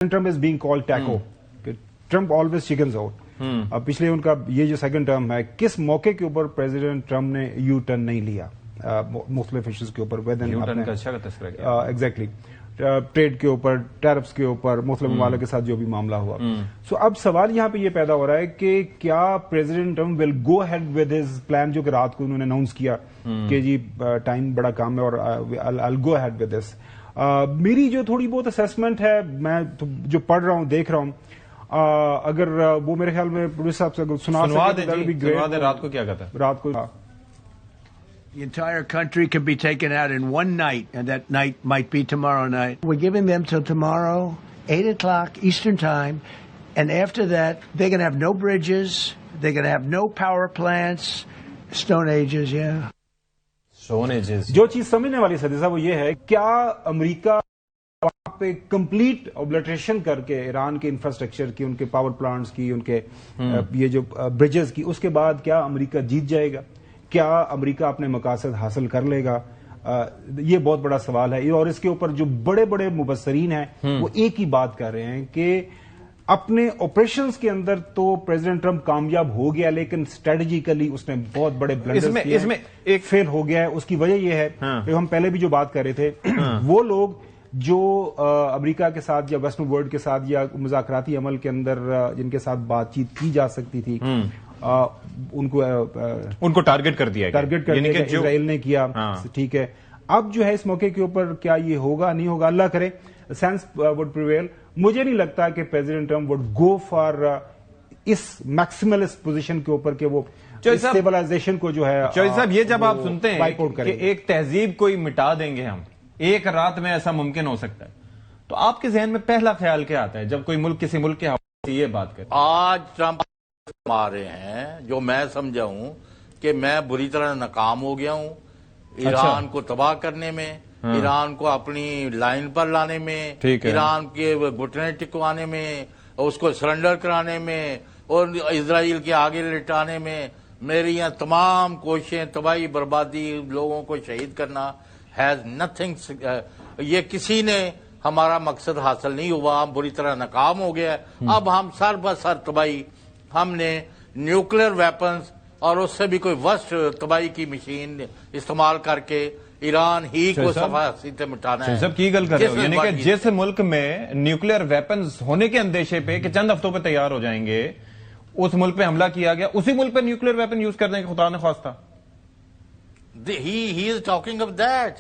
Trump is being called taco. Trump always chickens out. अब पिछले उनका ये जो सेकंड टर्म है, किस मौके के ऊपर प्रेसिडेंट ट्रम्प ने यू टर्न नहीं लिया मुख्तलिफ इश्यूज के ऊपर? यू टर्न का अच्छा तस्करा किया। एग्जैक्टली, ट्रेड के ऊपर, टैरिफ्स के ऊपर, मुस्लिम ममालिक के साथ जो भी मामला हुआ। सो अब सवाल यहाँ पे ये पैदा हो रहा है कि क्या president Trump will go ahead with his plan, जो कि रात को उन्होंने अनाउंस किया कि जी टाइम बड़ा कम है और आई गो अहेड विद दिस। मेरी जो थोड़ी बहुत असेसमेंट है, मैं जो पढ़ रहा हूँ, देख रहा हूँ, अगर वो मेरे ख्याल में प्रोड्यूसर साहब से अगर सुना दे रात को क्या कहता है? रात को The entire country could be taken out in one night, and that night might be tomorrow night. We're giving them till tomorrow, 8 o'clock Eastern Time, and after that, they're going to have no bridges, they're going to have no power plants, Stone Ages, yeah. Stone Ages. जो चीज समझने वाली सदी साहब वो ये है, क्या अमेरिका वहां पे कंप्लीट ऑब्लिटरेशन करके ईरान के इंफ्रास्ट्रक्चर की, उनके पावर प्लांट्स की, उनके ये जो ब्रिजेस की, उसके बाद क्या अमेरिका जीत जाएगा? क्या अमेरिका अपने मकासद हासिल कर लेगा? ये बहुत बड़ा सवाल है। और इसके ऊपर जो बड़े बड़े मुबस्सरीन हैं वो एक ही बात कर रहे हैं कि अपने ऑपरेशंस के अंदर तो प्रेसिडेंट ट्रम्प कामयाब हो गया, लेकिन स्ट्रेटेजिकली उसने बहुत बड़े ब्लंडर्स किए। इसमें एक फेल हो गया है। उसकी वजह यह है कि हम पहले भी जो बात कर रहे थे, वो लोग जो अमेरिका के साथ या वेस्टर्न वर्ल्ड के साथ या मुज़ाकराती अमल के अंदर जिनके साथ बातचीत की जा सकती थी, उनको टारगेट कर दिया इजराइल ने किया। ठीक है, अब जो है इस मौके के ऊपर क्या ये होगा, नहीं होगा, अल्लाह करे, सेंस वुड प्रिवेल। मुझे नहीं लगता कि president Trump would go for इस मैक्सिमलिस्ट पोजीशन के ऊपर कि वो स्टेबलाइजेशन को जो है। चौधरी साहब, ये जब आप सुनते हैं कि एक तहजीब कोई मिटा देंगे हम एक रात में, ऐसा मुमकिन हो सकता है, तो आपके जहन में पहला ख्याल क्या आता है जब कोई मुल्क किसी मुल्क के हवाले से ये बात करे? आज ट्रम्प मारे हैं जो मैं समझा हूं कि मैं बुरी तरह नाकाम हो गया हूं ईरान को तबाह करने में, ईरान को अपनी लाइन पर लाने में, ईरान के घुटने टिकवाने में, उसको सरेंडर कराने में और इजराइल के आगे लिटाने में मेरी यहाँ तमाम कोशिशें, तबाही, बर्बादी, लोगों को शहीद करना हैज नथिंग। ये किसी ने हमारा मकसद हासिल नहीं हुआ, हम बुरी तरह नाकाम हो गया। अब हम सर ब सर तबाही, हमने न्यूक्लियर वेपन्स और उससे भी कोई वर्स्ट तबाही की मशीन इस्तेमाल करके ईरान ही को सफाई से मिटाना है। सब की गल कर रहे हो, यानी कि जिस मुल्क में न्यूक्लियर वेपन्स होने के अंदेशे पे कि चंद हफ्तों पे तैयार हो जाएंगे, उस मुल्क पे हमला किया गया, उसी मुल्क पे न्यूक्लियर वेपन यूज करने का खुदा ने ख्वास्ता। He is talking of that.